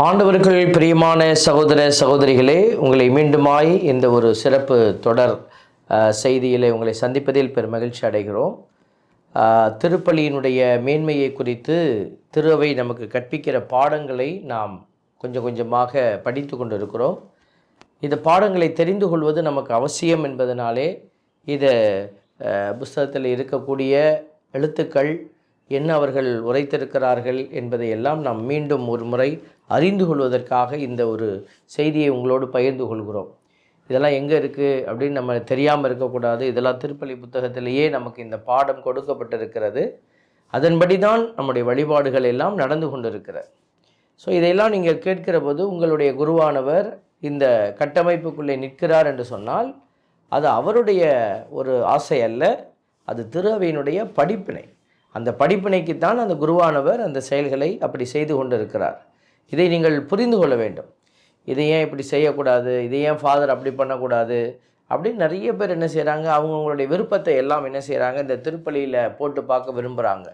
ஆண்டவர்கள் பிரியமான சகோதர சகோதரிகளே, உங்களை மீண்டுமாய் இந்த ஒரு சிறப்பு தொடர் செய்தியிலே உங்களை சந்திப்பதில் பெரும் மகிழ்ச்சி அடைகிறோம். திருப்பலியினுடைய மேன்மையை குறித்து திருவை நமக்கு கற்பிக்கிற பாடங்களை நாம் கொஞ்சம் கொஞ்சமாக படித்து கொண்டு இருக்கிறோம். இந்த பாடங்களை தெரிந்து கொள்வது நமக்கு அவசியம் என்பதனாலே இதை புஸ்தகத்தில் இருக்கக்கூடிய எழுத்துக்கள் என்ன அவர்கள் உரைத்திருக்கிறார்கள் என்பதை எல்லாம் நாம் மீண்டும் ஒரு முறை அறிந்து கொள்வதற்காக இந்த ஒரு செய்தியை உங்களோடு பகிர்ந்து கொள்கிறோம். இதெல்லாம் எங்கே இருக்குது அப்படின்னு நம்ம தெரியாமல் இருக்கக்கூடாது. இதெல்லாம் திருப்பலி புத்தகத்திலேயே நமக்கு இந்த பாடம் கொடுக்கப்பட்டிருக்கிறது. அதன்படி தான் நம்முடைய வழிபாடுகள் எல்லாம் நடந்து கொண்டிருக்கிறது. ஸோ இதையெல்லாம் நீங்கள் கேட்கிற போது உங்களுடைய குருவானவர் இந்த கட்டமைப்புக்குள்ளே நிற்கிறார் என்று சொன்னால் அது அவருடைய ஒரு ஆசை அல்ல, அது திரு அவையினுடைய படிப்பினை. அந்த படிப்பினைக்குத்தான் அந்த குருவானவர் அந்த செயல்களை அப்படி செய்து கொண்டிருக்கிறார். இதை நீங்கள் புரிந்து கொள்ள வேண்டும். இதை ஏன் இப்படி செய்யக்கூடாது, இதை ஏன் ஃபாதர் அப்படி பண்ணக்கூடாது அப்படின்னு நிறைய பேர் என்ன செய்கிறாங்க, அவங்கவுங்களுடைய விருப்பத்தை எல்லாம் என்ன செய்கிறாங்க இந்த திருப்பலியில் போட்டு பார்க்க விரும்புகிறாங்க.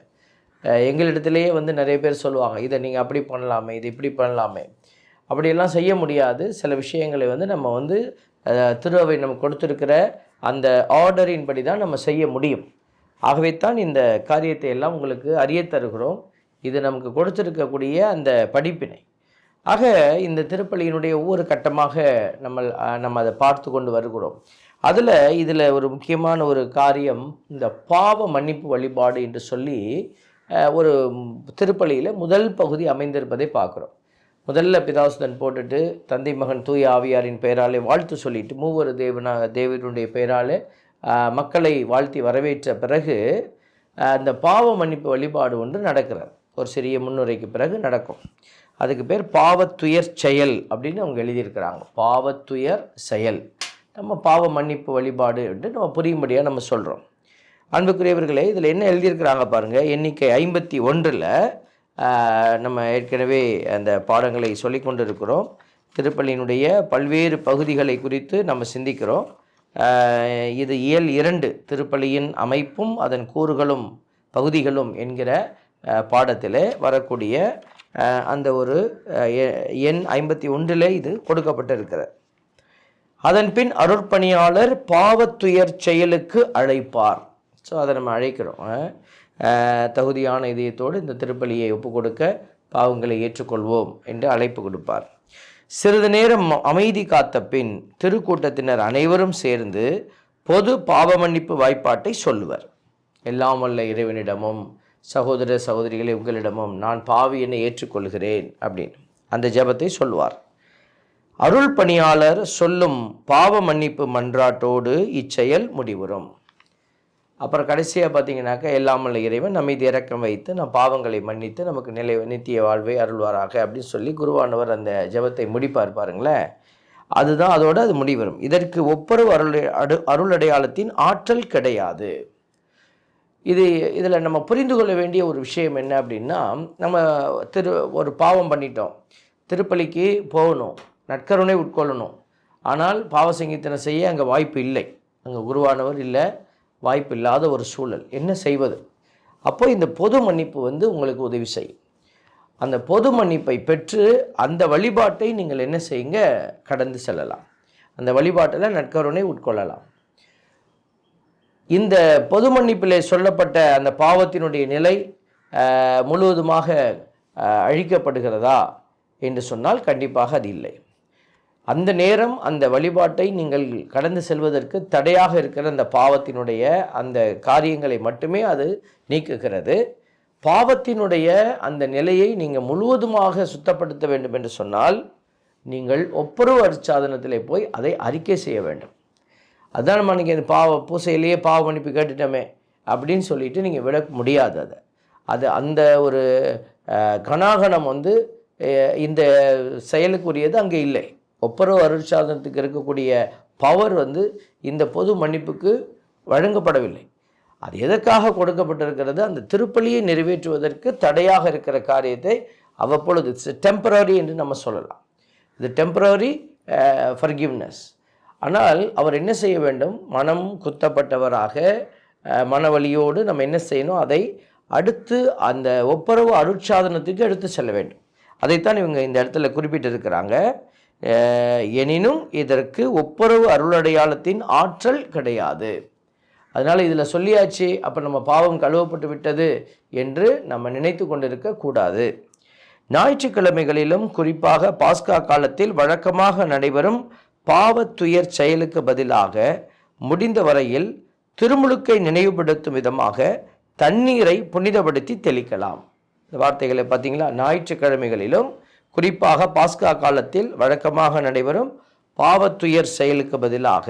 எங்களிடத்துலேயே நிறைய பேர் சொல்லுவாங்க, இதை நீங்கள் அப்படி பண்ணலாமே, இது இப்படி பண்ணலாமே. அப்படியெல்லாம் செய்ய முடியாது. சில விஷயங்களை நம்ம திரு அவை நம்ம கொடுத்துருக்கிற அந்த ஆர்டரின் படி தான் நம்ம செய்ய முடியும். ஆகவே தான் இந்த காரியத்தை எல்லாம் உங்களுக்கு அறிய தருகிறோம். இது நமக்கு கொடுத்திருக்கக்கூடிய அந்த படிப்பினை. ஆக இந்த திருப்பலியினுடைய ஒவ்வொரு கட்டமாக நம்ம அதை பார்த்து கொண்டு வருகிறோம். இதில் ஒரு முக்கியமான ஒரு காரியம் இந்த பாவ மன்னிப்பு வழிபாடு என்று சொல்லி ஒரு திருப்பலியில் முதல் பகுதி அமைந்திருப்பதை பார்க்குறோம். முதல்ல பிதாசுதன் போட்டுட்டு தந்தை மகன் தூய ஆவியாரின் பெயராலே வாழ்த்து சொல்லிட்டு மூவரு தேவனுடைய பெயராலே மக்களை வாழ்த்தி வரவேற்ற பிறகு அந்த பாவ மன்னிப்பு வழிபாடு ஒன்று நடக்கிறார். ஒரு சிறிய முன்னுரைக்கு பிறகு நடக்கும். அதுக்கு பேர் பாவத்துயர் செயல் அப்படின்னு அவங்க எழுதியிருக்கிறாங்க. பாவத்துயர் செயல், நம்ம பாவ மன்னிப்பு வழிபாடு என்று நம்ம புரியும்படியாக நம்ம சொல்கிறோம். அன்புக்குரியவர்களே, இதில் என்ன எழுதியிருக்கிறாங்க பாருங்கள். எண்ணிக்கை 51 நம்ம ஏற்கனவே அந்த பாடங்களை சொல்லி கொண்டு இருக்கிறோம். திருப்பலியினுடைய பல்வேறு பகுதிகளை குறித்து நம்ம சிந்திக்கிறோம். இது இயல் 2 திருப்பலியின் அமைப்பும் அதன் கூறுகளும் பகுதிகளும் என்கிற பாடத்தில் வரக்கூடிய அந்த ஒரு எண் 51 இது கொடுக்கப்பட்டிருக்கிறது. அதன் பின் அருட்பணியாளர் பாவத்துயர் செயலுக்கு அழைப்பார். ஸோ அதை நம்ம அழைக்கிறோம். தகுதியான இதயத்தோடு இந்த திருப்பலியை ஒப்பு கொடுக்க பாவங்களை ஏற்றுக்கொள்வோம் என்று அழைப்பு கொடுப்பார். சிறிது நேரம் அமைதி காத்த பின் திருக்கூட்டத்தினர் அனைவரும் சேர்ந்து பொது பாவ மன்னிப்பு வாய்ப்பாட்டை சொல்லுவர். எல்லாம் வல்ல இறைவனிடமும் சகோதர சகோதரிகளை உங்களிடமும் நான் பாவி என்னை ஏற்றுக்கொள்கிறேன் அப்படின்னு அந்த ஜெபத்தை சொல்வார். அருள் பணியாளர் சொல்லும் பாவ மன்னிப்பு மன்றாட்டோடு இச்செயல் முடிவுறும். அப்புறம் கடைசியாக பார்த்தீங்கன்னாக்கா எல்லாம் வல்ல இறைவன் நம்மீது இரக்கம் வைத்து நம் பாவங்களை மன்னித்து நமக்கு நித்திய வாழ்வை அருள்வாராக அப்படின்னு சொல்லி குருவானவர் அந்த ஜெபத்தை முடிப்பார் பாருங்களேன். அதுதான் அதோடு அது முடிவரும். இதற்கு ஒப்புரவு அருள் அடையாளத்தின் ஆற்றல் கிடையாது. இதில் நம்ம புரிந்து கொள்ள வேண்டிய ஒரு விஷயம் என்ன அப்படின்னா, நம்ம ஒரு பாவம் பண்ணிட்டோம், திருப்பலிக்கு போகணும், நற்கருணை உட்கொள்ளணும். ஆனால் பாவ சங்கீர்த்தனை செய்ய அங்கே வாய்ப்பு இல்லை, அங்கே குருவானவர் இல்லை, வாய்ப்பு இல்லாத ஒரு சூழல். என்ன செய்வது? அப்போ இந்த பொது மன்னிப்பு உங்களுக்கு உதவி செய்யும். அந்த பொது மன்னிப்பை பெற்று அந்த வழிபாட்டை நீங்கள் என்ன செய்யுங்க, கடந்து செல்லலாம். அந்த வழிபாட்டில் நற்கருணை உட்கொள்ளலாம். இந்த பொது மன்னிப்பிலே சொல்லப்பட்ட அந்த பாவத்தினுடைய நிலை முழுவதுமாக அழிக்கப்படுகிறதா என்று சொன்னால் கண்டிப்பாக அது இல்லை. அந்த நேரம் அந்த வழிபாட்டை நீங்கள் கடந்து செல்வதற்கு தடையாக இருக்கிற அந்த பாவத்தினுடைய அந்த காரியங்களை மட்டுமே அது நீக்குகிறது. பாவத்தினுடைய அந்த நிலையை நீங்கள் முழுவதுமாக சுத்தப்படுத்த வேண்டும் என்று சொன்னால் நீங்கள் ஒப்புரவு அருட்சாதனத்திலே போய் அதை அறிக்கை செய்ய வேண்டும். அதுதான் நம்ம நீங்கள் இந்த பூசையிலேயே பாவ மன்னிப்பு கேட்டுட்டோமே அப்படின்னு சொல்லிட்டு நீங்கள் விட முடியாது. அது அந்த ஒரு கணாகணம் இந்த செயலுக்குரியது அங்கே இல்லை. ஒப்புரவு அருட்சாதனத்துக்கு இருக்கக்கூடிய பவர் இந்த பொது மன்னிப்புக்கு வழங்கப்படவில்லை. அது எதற்காக கொடுக்கப்பட்டிருக்கிறது? அந்த திருப்பலியை நிறைவேற்றுவதற்கு தடையாக இருக்கிற காரியத்தை அவ்வப்பொழுது டெம்பரரி என்று நம்ம சொல்லலாம். இது டெம்பரரி ஃபர்கிவ்னஸ். ஆனால் அவர் என்ன செய்ய வேண்டும்? மனம் குத்தப்பட்டவராக மனவழியோடு நம்ம என்ன செய்யணும், அதை அடுத்து அந்த ஒப்புரவு அருட்சாதனத்துக்கு எடுத்து செல்ல வேண்டும். அதைத்தான் இவங்க இந்த இடத்துல குறிப்பிட்டிருக்கிறாங்க. எனினும் இதற்கு ஒப்புரவு அருளடையாளத்தின் ஆற்றல் கிடையாது. அதனால் இதில் சொல்லியாச்சு, அப்போ நம்ம பாவம் கழுவப்பட்டு விட்டது என்று நம்ம நினைத்து கொண்டிருக்க கூடாது. ஞாயிற்றுக்கிழமைகளிலும் குறிப்பாக பாஸ்கா காலத்தில் வழக்கமாக நடைபெறும் பாவத்துயர் செயலுக்கு பதிலாக முடிந்த வரையில் திருமுழுக்கை நினைவுபடுத்தும் விதமாக தண்ணீரை புனிதப்படுத்தி தெளிக்கலாம். இந்த வார்த்தைகளை பார்த்தீங்களா? ஞாயிற்றுக்கிழமைகளிலும் குறிப்பாக பாஸ்கா காலத்தில் வழக்கமாக நடைபெறும் பாவத்துயர் செயலுக்கு பதிலாக.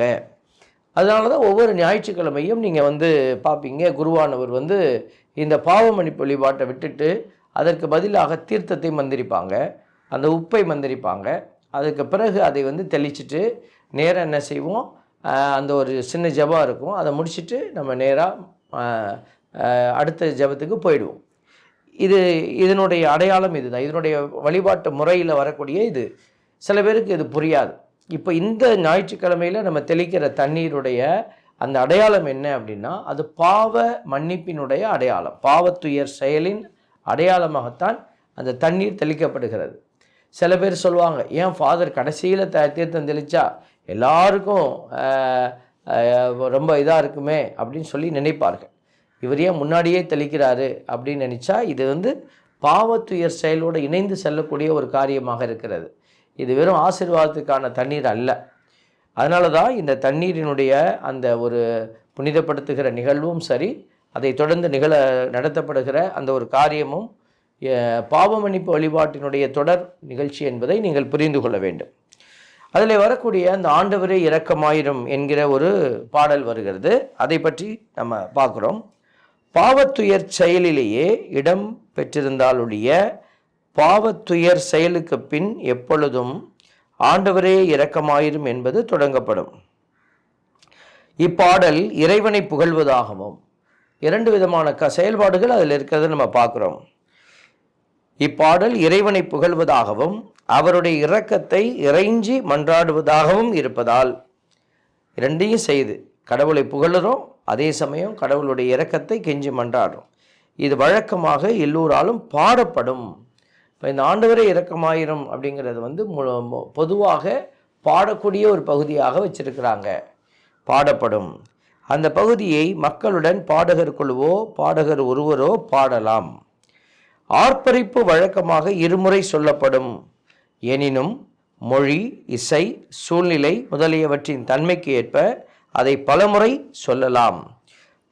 அதனால தான் ஒவ்வொரு ஞாயிற்றுக்கிழமையும் நீங்கள் பார்ப்பீங்க, குருவானவர் இந்த பாவ மன்னிப்பு வழிபாட்டை விட்டுட்டு அதற்கு பதிலாக தீர்த்தத்தை மந்திரிப்பாங்க, அந்த உப்பை மந்திரிப்பாங்க. அதுக்கு பிறகு அதை தெளிச்சுட்டு நேராக என்ன செய்வோம், அந்த ஒரு சின்ன ஜபம் இருக்கும், அதை முடிச்சுட்டு நம்ம நேராக அடுத்த ஜபத்துக்கு போயிடுவோம். இதனுடைய அடையாளம் இதுதான், இதனுடைய வழிபாட்டு முறையில் வரக்கூடிய இது. சில பேருக்கு இது புரியாது. இப்போ இந்த ஞாயிற்றுக்கிழமையில் நம்ம தெளிக்கிற தண்ணீருடைய அந்த அடையாளம் என்ன அப்படின்னா, அது பாவ மன்னிப்பினுடைய அடையாளம், பாவத்துயர் செயலின் அடையாளமாகத்தான் அந்த தண்ணீர் தெளிக்கப்படுகிறது. சில பேர் சொல்லுவாங்க, ஏன் ஃபாதர் கடைசியில் தீர்த்தம் தெளித்தா எல்லாருக்கும் ரொம்ப இதாக இருக்குமே அப்படின்னு சொல்லி நினைப்பார்கள். இவர் ஏன் முன்னாடியே தெளிக்கிறாரு அப்படின்னு நினச்சா, இது பாவத்துயர் செயலோடு இணைந்து செல்லக்கூடிய ஒரு காரியமாக இருக்கிறது. இது வெறும் ஆசீர்வாதத்துக்கான தண்ணீர் அல்ல. அதனால தான் இந்த தண்ணீரினுடைய அந்த ஒரு புனிதப்படுத்துகிற நிகழ்வும் சரி, அதை தொடர்ந்து நடத்தப்படுகிற அந்த ஒரு காரியமும் பாவ மன்னிப்பு வழிபாட்டினுடைய தொடர் நிகழ்ச்சி என்பதை நீங்கள் புரிந்து கொள்ள வேண்டும். அதில் வரக்கூடிய அந்த ஆண்டவரே இரக்கமாயிரும் என்கிற ஒரு பாடல் வருகிறது. அதை பற்றி நம்ம பார்க்குறோம். பாவத்துயர் செயலிலேயே இடம் பெற்றிருந்தாலுடைய பாவத்துயர் செயலுக்கு பின் எப்பொழுதும் ஆண்டவரே இரக்கமாயிரும் என்பது தொடங்கப்படும். இப்பாடல் இறைவனை புகழ்வதாகவும், இரண்டு விதமான செயல்பாடுகள் அதில் இருக்கிறத நம்ம பார்க்குறோம். இப்பாடல் இறைவனை புகழ்வதாகவும் அவருடைய இரக்கத்தை இறைஞ்சி மன்றாடுவதாகவும் இருப்பதால் இரண்டையும் செய்து கடவுளை புகழுறோம், அதே சமயம் கடவுளுடைய இரக்கத்தை கெஞ்சி மன்றாடுறோம். இது வழக்கமாக எல்லோராலும் பாடப்படும். இப்போ இந்த ஆண்டவரே இரக்கமாயிரும் அப்படிங்கிறது பொதுவாக பாடக்கூடிய ஒரு பகுதியாக வச்சிருக்கிறாங்க. பாடப்படும் அந்த பகுதியை மக்களுடன் பாடகர் குழுவோ பாடகர் ஒருவரோ பாடலாம். ஆர்ப்பரிப்பு வழக்கமாக இருமுறை சொல்லப்படும். எனினும் மொழி, இசை, சூழ்நிலை முதலியவற்றின் தன்மைக்கு ஏற்ப அதை பலமுறை சொல்லலாம்.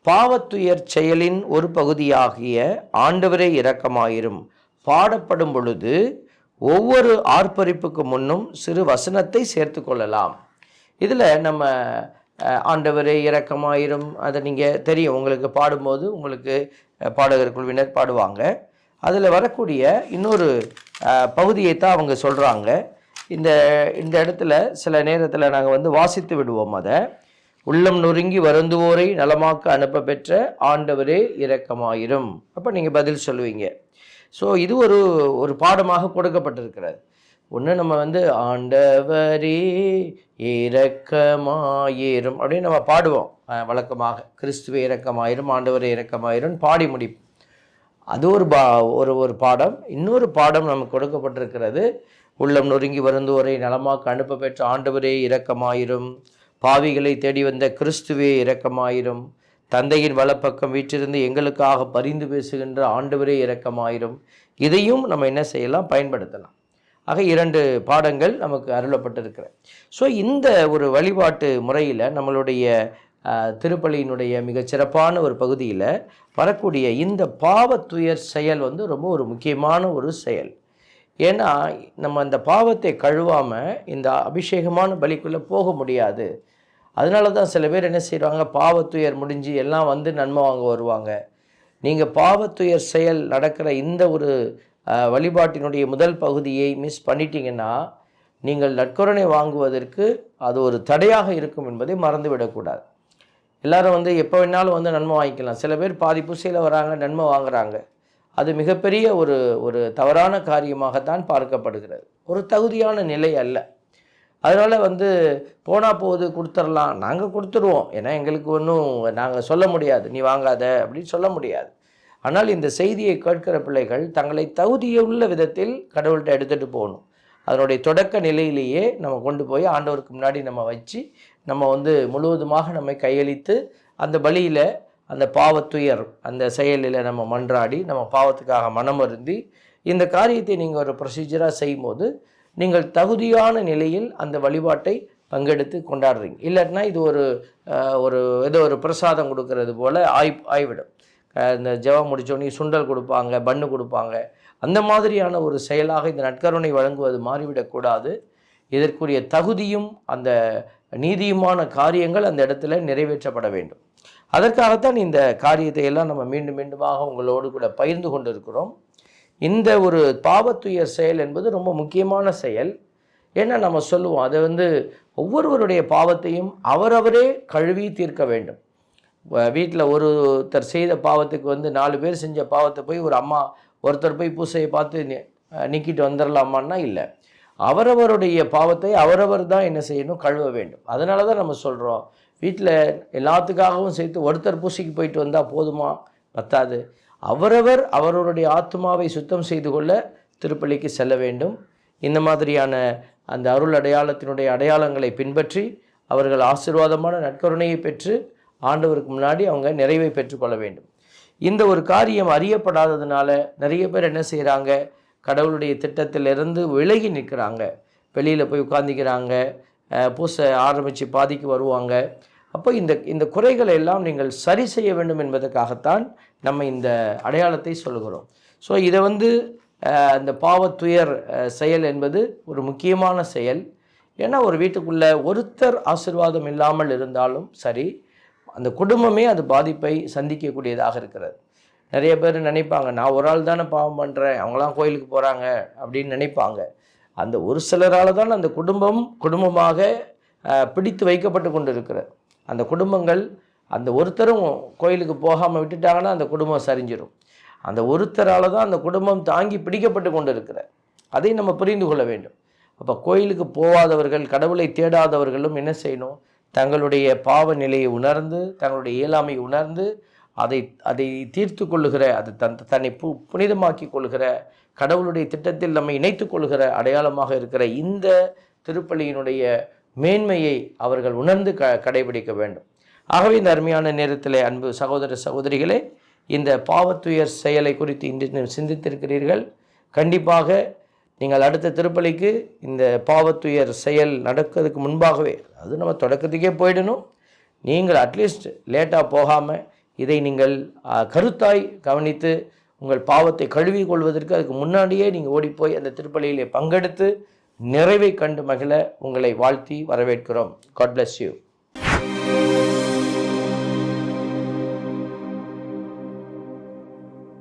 பாவத்துயர் செயலின் ஒரு பகுதியாகிய ஆண்டவரே இரக்கமாயிரும் பாடப்படும் பொழுது ஒவ்வொரு ஆர்ப்பரிப்புக்கு முன்னும் சிறு வசனத்தை சேர்த்து கொள்ளலாம். இதில் நம்ம ஆண்டவரே இரக்கமாயிரும், அதை நீங்கள் தெரியும், உங்களுக்கு பாடும்போது உங்களுக்கு பாடகர் குழுவினர் பாடுவாங்க. அதில் வரக்கூடிய இன்னொரு பகுதியை தான் அவங்க சொல்கிறாங்க. இந்த இடத்துல சில நேரத்தில் நாங்கள் வாசித்து விடுவோம். அதை உள்ளம் நொறுங்கி வருந்துவோரை நலமாக்க அனுப்ப பெற்ற ஆண்டவரே இரக்கமாயிரும். அப்போ நீங்கள் பதில் சொல்லுவீங்க. ஸோ இது ஒரு பாடமாக கொடுக்கப்பட்டிருக்கிறது. ஒன்று நம்ம ஆண்டவரே இரக்கமாயிரும் அப்படின்னு நம்ம பாடுவோம் வழக்கமாக. கிறிஸ்துவே இரக்கமாயிரும், ஆண்டவரே இரக்கமாயிரும் பாடி முடிப்போம். அது ஒரு பாடம். இன்னொரு பாடம் நமக்கு கொடுக்கப்பட்டிருக்கிறது. உள்ளம் நொறுங்கி வருந்துவோரை நலமாக்க அனுப்ப பெற்ற ஆண்டவரே இரக்கமாயிரும், பாவிகளை தேடி வந்த கிறிஸ்துவே இரக்கமாயிரும், தந்தையின் வலப்பக்கம் வீற்றிருந்து எங்களுக்காக பரிந்து பேசுகின்ற ஆண்டவரே இரக்கமாயிரும். இதையும் நம்ம என்ன செய்யலாம், பயன்படுத்தலாம். ஆக இரண்டு பாடங்கள் நமக்கு அருளப்பட்டிருக்கிற. ஸோ இந்த ஒரு வழிபாட்டு முறையில் நம்மளுடைய திருப்பலியினுடைய மிகச்சிறப்பான ஒரு பகுதியில் வரக்கூடிய இந்த பாவத்துயர் செயல் ரொம்ப ஒரு முக்கியமான ஒரு செயல். ஏன்னா நம்ம அந்த பாவத்தை கழுவாமல் இந்த அபிஷேகமான பலிக்குள்ளே போக முடியாது. அதனால தான் சில பேர் என்ன செய்வாங்க, பாவத்துயர் முடிஞ்சு எல்லாம் நன்மை வாங்க வருவாங்க. நீங்கள் பாவத்துயர் செயல் நடக்கிற இந்த ஒரு வழிபாட்டினுடைய முதல் பகுதியை மிஸ் பண்ணிட்டீங்கன்னா நீங்கள் நற்கருணை வாங்குவதற்கு அது ஒரு தடையாக இருக்கும் என்பதை மறந்துவிடக்கூடாது. எல்லாரும் எப்போ வேணாலும் நன்மை வாங்கிக்கலாம். சில பேர் பாதி பூசையில் வராங்க, நன்மை வாங்குறாங்க. அது மிகப்பெரிய ஒரு தவறான காரியமாகத்தான் பார்க்கப்படுகிறது. ஒரு தகுதியான நிலை அல்ல. அதனால் போனால் போகுது, கொடுத்துடலாம், நாங்கள் கொடுத்துருவோம், ஏன்னா எங்களுக்கு ஒன்றும் நாங்கள் சொல்ல முடியாது, நீ வாங்காத அப்படின்னு சொல்ல முடியாது. ஆனால் இந்த செய்தியை கேட்கிற பிள்ளைகள் தங்களை தகுதியுள்ள விதத்தில் கடவுள்கிட்ட எடுத்துகிட்டு போகணும். அதனுடைய தொடக்க நிலையிலேயே நம்ம கொண்டு போய் ஆண்டவருக்கு முன்னாடி நம்ம வச்சு நம்ம முழுவதுமாக நம்மை கையளித்து அந்த பலியில் அந்த பாவத்துயர் அந்த செயலில் நம்ம மன்றாடி நம்ம பாவத்துக்காக மனம் வருந்தி இந்த காரியத்தை நீங்கள் ஒரு ப்ரொசீஜராக செய்யும்போது நீங்கள் தகுதியான நிலையில் அந்த வழிபாட்டை பங்கெடுத்து கொண்டாடுறீங்க. இல்லாட்டினா இது ஏதோ ஒரு பிரசாதம் கொடுக்கறது போல் ஆய்விடும். இந்த ஜெபம் முடித்தோடனே சுண்டல் கொடுப்பாங்க, பன்னு கொடுப்பாங்க, அந்த மாதிரியான ஒரு செயலாக இந்த நற்கருணை வழங்குவது மாறிவிடக்கூடாது. இதற்குரிய தகுதியும் அந்த நீதியுமான காரியங்கள் அந்த இடத்துல நிறைவேற்றப்பட வேண்டும். அதற்காகத்தான் இந்த காரியத்தை எல்லாம் நம்ம மீண்டும் மீண்டுமாக உங்களோடு கூட பகிர்ந்து கொண்டு இருக்கிறோம். இந்த ஒரு பாவத்துயர் செயல் என்பது ரொம்ப முக்கியமான செயல். ஏன்னா நம்ம சொல்லுவோம், அதை ஒவ்வொருவருடைய பாவத்தையும் அவரவரே கழுவி தீர்க்க வேண்டும். வீட்டில் ஒருத்தர் செய்த பாவத்துக்கு 4 பேர் செஞ்ச பாவத்தை போய் ஒரு அம்மா ஒருத்தர் போய் பூசையை பார்த்து நீக்கிட்டு வந்துடலாமான்னா இல்லை. அவரவருடைய பாவத்தை அவரவர் தான் என்ன செய்யணும், கழுவ வேண்டும். அதனால தான் நம்ம சொல்கிறோம், வீட்டில் எல்லாத்துக்காகவும் சேர்த்து ஒருத்தர் பூசைக்கு போயிட்டு வந்தால் போதுமா, பத்தாது. அவரவர் அவரவருடைய ஆத்மாவை சுத்தம் செய்து கொள்ள திருப்பலிக்கு செல்ல வேண்டும். இந்த மாதிரியான அந்த அருள் அடையாளத்தினுடைய அடையாளங்களை பின்பற்றி அவர்கள் ஆசீர்வாதமான நற்கருணையை பெற்று ஆண்டவருக்கு முன்னாடி அவங்க நிறைவை பெற்றுக்கொள்ள வேண்டும். இந்த ஒரு காரியம் அறியப்படாததுனால நிறைய பேர் என்ன செய்கிறாங்க, கடவுளுடைய திட்டத்திலிருந்து விலகி நிற்கிறாங்க. வெளியில் போய் உட்கார்ந்துக்கிறாங்க, பூசை ஆரம்பித்து பாதிக்கு வருவாங்க. அப்போ இந்த குறைகளை எல்லாம் நீங்கள் சரி செய்ய வேண்டும் என்பதற்காகத்தான் நம்ம இந்த அடையாளத்தை சொல்கிறோம். ஸோ இதை இந்த பாவத்துயர் செயல் என்பது ஒரு முக்கியமான செயல். ஏன்னா ஒரு வீட்டுக்குள்ளே ஒருத்தர் ஆசீர்வாதம் இல்லாமல் இருந்தாலும் சரி, அந்த குடும்பமே அது பாதிப்பை சந்திக்கக்கூடியதாக இருக்கிறது. நிறைய பேர் நினைப்பாங்க, நான் ஒரு ஆள் தானே பாவம் பண்ணுறேன், அவங்களாம் கோயிலுக்கு போகிறாங்க அப்படின்னு நினைப்பாங்க. அந்த ஒரு சிலரால் தான் அந்த குடும்பமாக பிடித்து வைக்கப்பட்டு கொண்டு இருக்கிறது. அந்த குடும்பங்கள் அந்த ஒருத்தரும் கோயிலுக்கு போகாமல் விட்டுட்டாங்கன்னா அந்த குடும்பம் சரிஞ்சிடும். அந்த ஒருத்தரால் தான் அந்த குடும்பம் தாங்கி பிடிக்கப்பட்டு கொண்டு இருக்கிற. அதை நம்ம புரிந்து கொள்ள வேண்டும். அப்போ கோயிலுக்கு போகாதவர்கள், கடவுளை தேடாதவர்களும் என்ன செய்யணும், தங்களுடைய பாவ நிலையை உணர்ந்து, தங்களுடைய இயலாமை உணர்ந்து அதை தீர்த்து கொள்ளுகிற, அது தன்னை புனிதமாக்கி கொள்கிற, கடவுளுடைய திட்டத்தில் நம்மை இணைத்து கொள்கிற அடையாளமாக இருக்கிற இந்த திருப்பலியினுடைய மேன்மையை அவர்கள் உணர்ந்து கடைபிடிக்க வேண்டும். ஆகவே இந்த அருமையான நேரத்தில் அன்பு சகோதர சகோதரிகளே, இந்த பாவத்துயர் செயலை குறித்து இன்று சிந்தித்திருக்கிறீர்கள். கண்டிப்பாக நீங்கள் அடுத்த திருப்பலிக்கு இந்த பாவத்துயர் செயல் நடக்கிறதுக்கு முன்பாகவே, அது நம்ம தொடக்கத்துக்கே போயிடணும். நீங்கள் அட்லீஸ்ட் லேட்டாக போகாமல் இதை நீங்கள் கருத்தாய் கவனித்து உங்கள் பாவத்தை கழுவி கொள்வதற்கு அதுக்கு முன்னாடியே நீங்கள் ஓடிப்போய் அந்த திருப்பலியிலே பங்கெடுத்து நிறைவை கண்டு மகிழ உங்களை வாழ்த்தி வரவேற்கிறோம். God bless you.